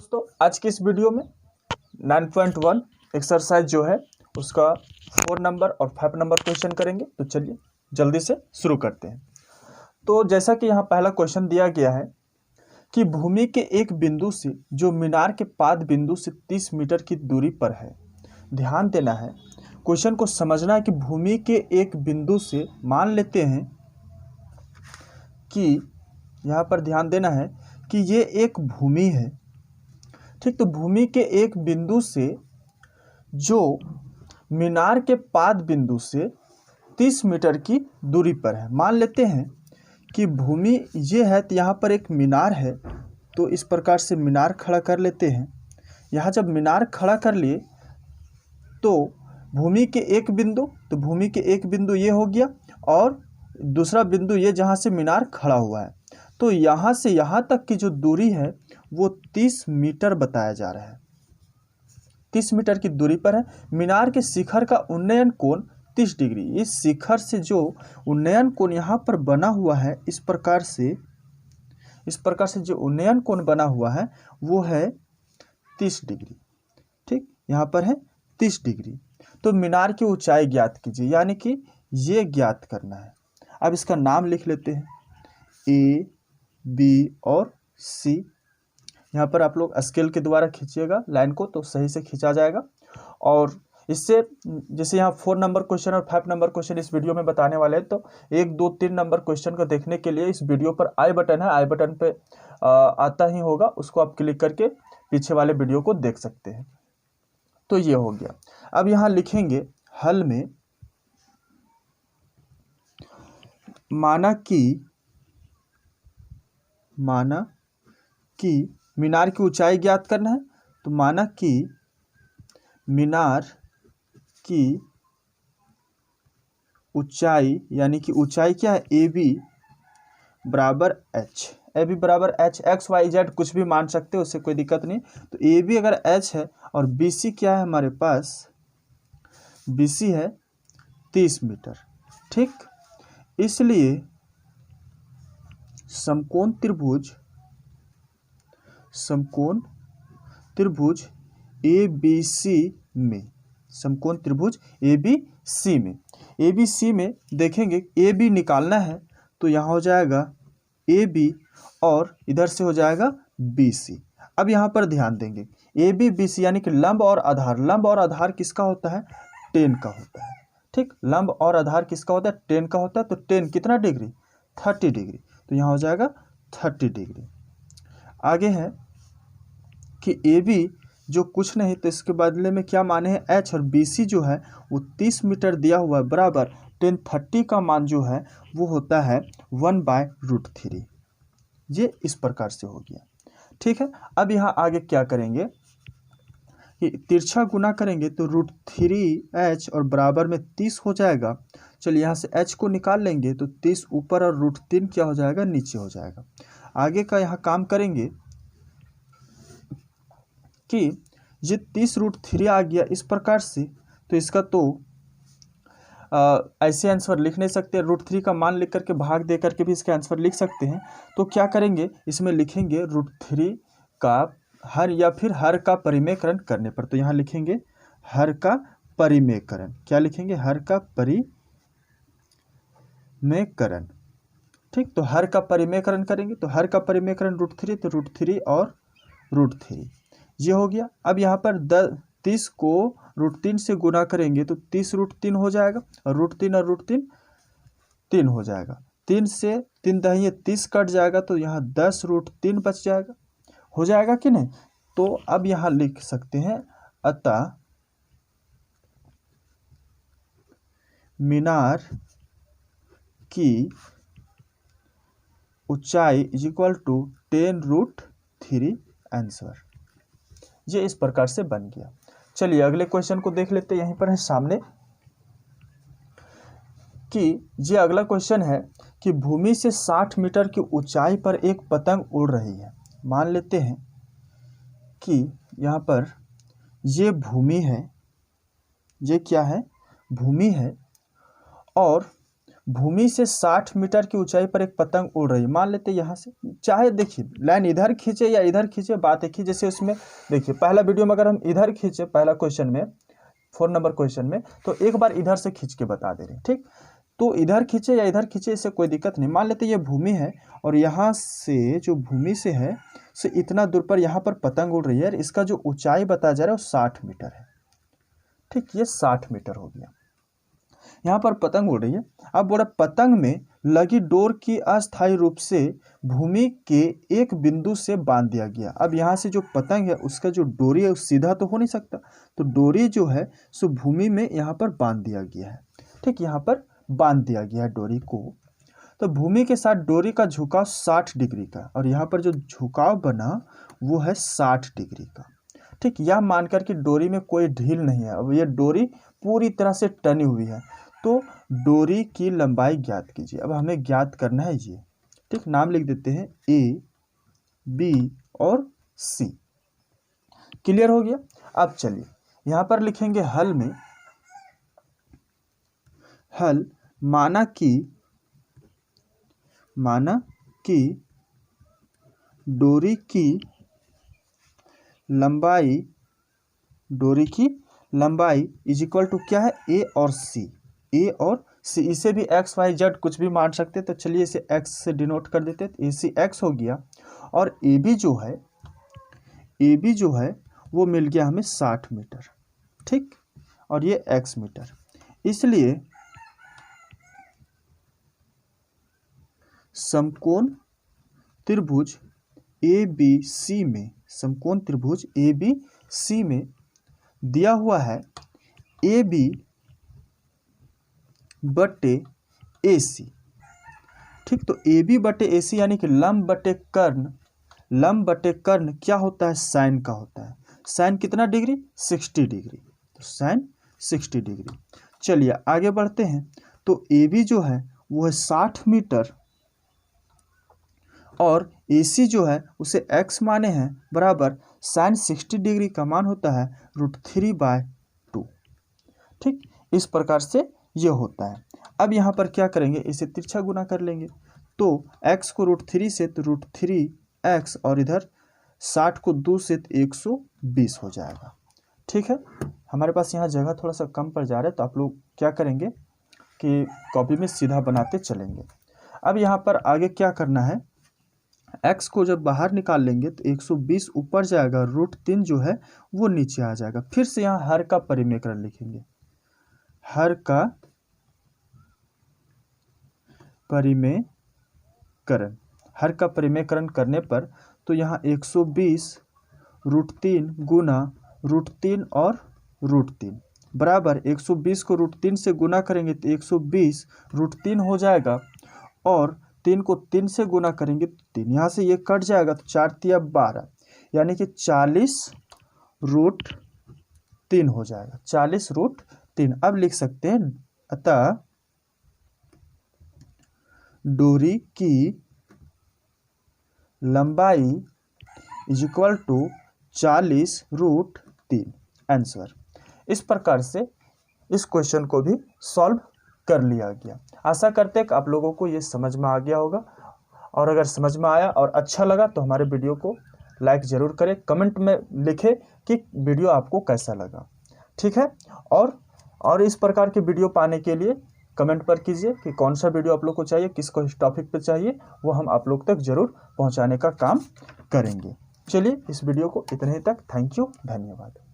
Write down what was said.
दोस्तों आज की इस वीडियो में 9.1 एक्सरसाइज जो है उसका 4 नंबर और 5 नंबर क्वेश्चन करेंगे। तो चलिए जल्दी से शुरू करते हैं। तो जैसा कि यहाँ पहला क्वेश्चन दिया गया है कि भूमि के एक बिंदु से जो मीनार के पाद बिंदु से 30 मीटर की दूरी पर है। ध्यान देना है, क्वेश्चन को समझना है कि भूमि के एक बिंदु से मान लेते हैं कि यहाँ पर ध्यान देना है कि ये एक भूमि है, ठीक। तो भूमि के एक बिंदु से जो मीनार के पाद बिंदु से 30 मीटर की दूरी पर है। मान लेते हैं कि भूमि ये है, तो यहाँ पर एक मीनार है, तो इस प्रकार से मीनार खड़ा कर लेते हैं। यहाँ जब मीनार खड़ा कर लिए तो भूमि के एक बिंदु, तो भूमि के एक बिंदु ये हो गया और दूसरा बिंदु ये जहाँ से मीनार खड़ा हुआ है। तो यहाँ से यहाँ तक की जो दूरी है वो 30 मीटर बताया जा रहा है। 30 मीटर की दूरी पर है। मीनार के शिखर का उन्नयन कोण 30 डिग्री। इस शिखर से जो उन्नयन कोण यहाँ पर बना हुआ है, इस प्रकार से जो उन्नयन कोण बना हुआ है वो है 30 डिग्री, ठीक। यहाँ पर है 30 डिग्री। तो मीनार की ऊंचाई ज्ञात कीजिए, यानी कि ये ज्ञात करना है। अब इसका नाम लिख लेते हैं, ए बी और सी। यहाँ पर आप लोग स्केल के द्वारा खींचिएगा लाइन को तो सही से खींचा जाएगा। और इससे जैसे यहाँ 4 नंबर क्वेश्चन और 5 नंबर क्वेश्चन इस वीडियो में बताने वाले हैं, तो 1, 2, 3 नंबर क्वेश्चन को देखने के लिए इस वीडियो पर आई बटन है, आई बटन पे आता ही होगा, उसको आप क्लिक करके पीछे वाले वीडियो को देख सकते हैं। तो ये हो गया। अब यहाँ लिखेंगे हल में, माना कि मीनार की ऊंचाई ज्ञात करना है। तो माना कि मीनार की ऊंचाई, यानी कि ऊंचाई क्या है, ए बी बराबर एच। ए बी बराबर एच, एक्स वाई जेड कुछ भी मान सकते हो, उससे कोई दिक्कत नहीं। तो ए बी अगर एच है और बी सी क्या है हमारे पास, बी सी है 30 मीटर, ठीक। इसलिए समकोण त्रिभुज ए बी सी में, समकोण त्रिभुज ए बी सी में देखेंगे, ए बी निकालना है तो यहाँ हो जाएगा ए बी और इधर से हो जाएगा बी सी। अब यहाँ पर ध्यान देंगे, ए बी बी सी यानी कि लंब और आधार। लंब और आधार किसका होता है, 10 का होता है, ठीक। लंब और आधार किसका होता है, 10 का होता है। तो 10 कितना डिग्री, 30 डिग्री। तो यहाँ हो जाएगा 30 डिग्री। आगे है कि ए बी जो कुछ नहीं, तो इसके बदले में क्या माने हैं, एच, और बी सी जो है वो 30 मीटर दिया हुआ है, बराबर 1030 का मान जो है वो होता है 1/√3। ये इस प्रकार से हो गया, ठीक है। अब यहाँ आगे क्या करेंगे कि तिरछा गुना करेंगे तो √3h और बराबर में 30 हो जाएगा। चलिए यहाँ से h को निकाल लेंगे तो 30 ऊपर और √3 क्या हो जाएगा, नीचे हो जाएगा। आगे का यहाँ काम करेंगे कि ये 30√3 आ गया इस प्रकार से, तो इसका तो ऐसे आंसर लिख नहीं सकते, √3 का मान लिख करके भाग दे करके भी इसका आंसर लिख सकते हैं। तो क्या करेंगे, इसमें लिखेंगे √3 का हर या फिर हर का परिमेयकरण करने पर। तो यहाँ लिखेंगे हर का परिमेयकरण। क्या लिखेंगे, हर का परिमेयकरण, ठीक। तो हर का परिमेयकरण करेंगे तो हर का परिमेयकरण √3, तो √3 और √3 ये हो गया। अब यहाँ पर 30 को √3 से गुना करेंगे तो 30√3 हो जाएगा, और √3 और √3 3 हो जाएगा। 3 से 3 दहिए 30 कट जाएगा, तो यहाँ 10√3 बच जाएगा। हो जाएगा कि नहीं। तो अब यहाँ लिख सकते हैं, अतः मीनार की ऊंचाई इक्वल टू 10√3 आंसर। ये इस प्रकार से बन गया। चलिए अगले क्वेश्चन को देख लेते हैं, यहीं पर है सामने कि ये अगला क्वेश्चन है कि भूमि से 60 मीटर की ऊंचाई पर एक पतंग उड़ रही है। मान लेते हैं कि यहाँ पर ये भूमि है, ये क्या है, भूमि है, और भूमि से 60 मीटर की ऊंचाई पर एक पतंग उड़ रही है। मान लेते हैं यहाँ से, चाहे देखिए लाइन इधर खींचे या इधर खींचे, बात एक ही। जैसे उसमें देखिए पहला वीडियो में अगर हम इधर खींचे, पहला क्वेश्चन में 4 नंबर क्वेश्चन में, तो एक बार इधर से खींच के बता दे रहे हैं, ठीक। तो इधर खींचे या इधर खींचे, इससे कोई दिक्कत नहीं। मान लेते ये भूमि है और यहाँ से जो भूमि से है से इतना दूर पर यहाँ पर पतंग उड़ रही है, इसका जो ऊंचाई बताया जा रहा है वो 60 मीटर है, ठीक। ये 60 मीटर हो गया, यहाँ पर पतंग उड़ रही है। अब बोला पतंग में लगी डोर की अस्थायी रूप से भूमि के एक बिंदु से बांध दिया गया। अब यहाँ से जो पतंग है उसका जो डोरी है सीधा तो हो नहीं सकता, तो डोरी जो है सो भूमि में यहाँ पर बांध दिया गया है, ठीक। यहाँ पर बांध दिया गया है डोरी को। तो भूमि के साथ डोरी का झुकाव 60 डिग्री का, और यहाँ पर जो झुकाव बना वो है 60 डिग्री का, ठीक। यह मानकर कि डोरी में कोई ढील नहीं है, अब ये डोरी पूरी तरह से टनी हुई है, तो डोरी की लंबाई ज्ञात कीजिए। अब हमें ज्ञात करना है ये, ठीक। नाम लिख देते हैं ए, बी और सी। क्लियर हो गया। अब चलिए यहाँ पर लिखेंगे हल में, हल माना कि डोरी की लंबाई इज इक्वल टू क्या है, ए और सी। ए और सी, इसे भी एक्स वाई जेड कुछ भी मान सकते, तो चलिए इसे एक्स से डिनोट कर देते, तो ए सी एक्स हो गया। और ए बी जो है वो मिल गया हमें 60 मीटर, ठीक। और ये एक्स मीटर, इसलिए समकोण त्रिभुज ए बी सी में दिया हुआ है ए बी बटे ए सी, ठीक। तो ए बी बटे ए सी यानी कि लंब बटे कर्ण क्या होता है, साइन का होता है। साइन कितना डिग्री, 60 डिग्री, तो साइन 60 डिग्री। चलिए आगे बढ़ते हैं। तो ए बी जो है वो है 60 मीटर और ए सी जो है उसे x माने हैं, बराबर साइन 60 डिग्री का मान होता है √3/2, ठीक। इस प्रकार से ये होता है। अब यहाँ पर क्या करेंगे, इसे तिरछा गुना कर लेंगे, तो x को √3 से तो √3x और इधर 60 को 2 से तो 120 हो जाएगा, ठीक है। हमारे पास यहाँ जगह थोड़ा सा कम पड़ जा रहा है, तो आप लोग क्या करेंगे कि कॉपी में सीधा बनाते चलेंगे। अब यहाँ पर आगे क्या करना है, x को जब बाहर निकाल लेंगे तो 120 ऊपर जाएगा, √3 जो है वो नीचे आ जाएगा। फिर से यहाँ हर का परिमेयकरण लिखेंगे, हर का परिमेयकरण करने पर तो यहाँ 120 √3 गुना √3 और √3 बराबर 120 को √3 से गुना करेंगे तो 120 √3 हो जाएगा, और 3 को 3 से गुना करेंगे तो 3 यहाँ से ये कट जाएगा, तो 4 तिया 12 यानी कि 40 √3 हो जाएगा, 40 √3। अब लिख सकते हैं, अतः डोरी की लंबाई इज इक्वल टू 40 √3 आंसर। इस प्रकार से इस क्वेश्चन को भी सॉल्व कर लिया गया। आशा करते हैं कि आप लोगों को ये समझ में आ गया होगा, और अगर समझ में आया और अच्छा लगा तो हमारे वीडियो को लाइक ज़रूर करें, कमेंट में लिखें कि वीडियो आपको कैसा लगा, ठीक है। और इस प्रकार के वीडियो पाने के लिए कमेंट पर कीजिए कि कौन सा वीडियो आप लोग को चाहिए, किस टॉपिक पे चाहिए, वो हम आप लोग तक ज़रूर पहुंचाने का काम करेंगे। चलिए इस वीडियो को इतने ही तक, थैंक यू, धन्यवाद।